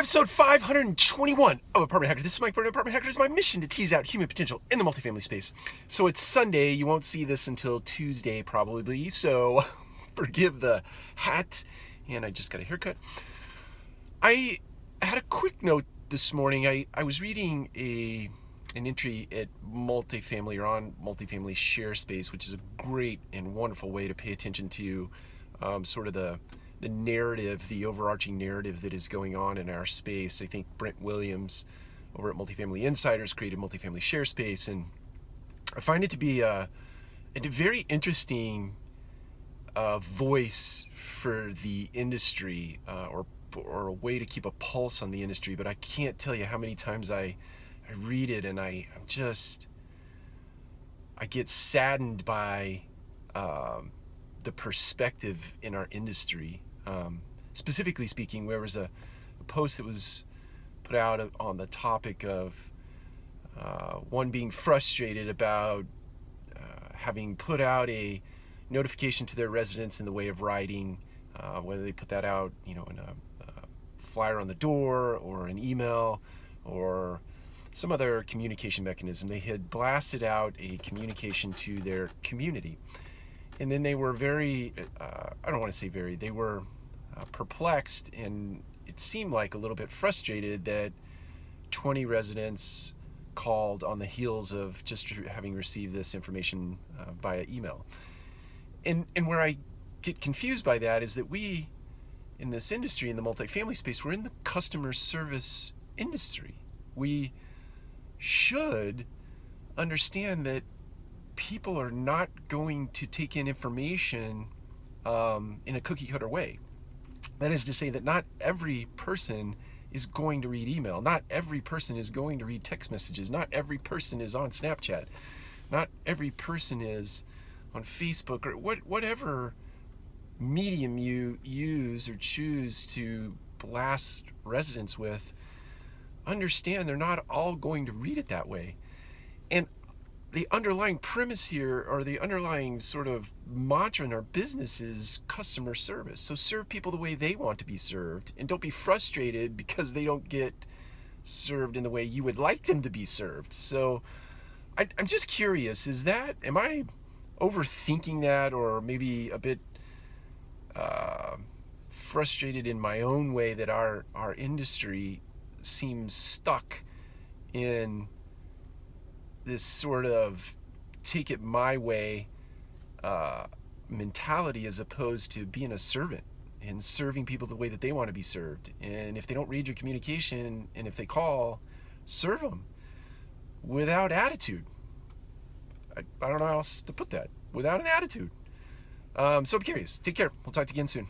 episode 521 of Apartment Hacker. This is Mike Burton. Apartment Hacker. It is my mission to tease out human potential in the multifamily space. So it's Sunday. You won't see this until Tuesday probably. So forgive the hat. And I just got a haircut. I had a quick note this morning. I was reading an entry at multifamily or on multifamily share space, which is a great and wonderful way to pay attention to sort of the narrative, the overarching narrative that is going on in our space. I think Brent Williams over at Multifamily Insiders created Multifamily Share Space, and I find it to be a very interesting voice for the industry, or a way to keep a pulse on the industry. But I can't tell you how many times I read it and I get saddened by the perspective in our industry. Specifically speaking, there was a post that was put out on the topic of one being frustrated about having put out a notification to their residents in the way of writing, whether they put that out, in a flyer on the door or an email or some other communication mechanism. They had blasted out a communication to their community. And then they were very, they were perplexed, and it seemed like a little bit frustrated that 20 residents called on the heels of just having received this information via email. And where I get confused by that is that we, in this industry, in the multifamily space, we're in the customer service industry. We should understand that people are not going to take in information in a cookie cutter way. That is to say that not every person is going to read email. Not every person is going to read text messages. Not every person is on Snapchat. Not every person is on Facebook, or whatever medium you use or choose to blast residents with. Understand they're not all going to read it that way. And the underlying premise here, or the underlying sort of mantra in our business, is customer service. So serve people the way they want to be served, and don't be frustrated because they don't get served in the way you would like them to be served. So I'm just curious, am I overthinking that, or maybe a bit frustrated in my own way that our industry seems stuck in this sort of take it my way mentality, as opposed to being a servant and serving people the way that they want to be served. And if they don't read your communication, and if they call, serve them without attitude. I don't know how else to put that. Without an attitude. So I'm curious. Take care. We'll talk to you again soon.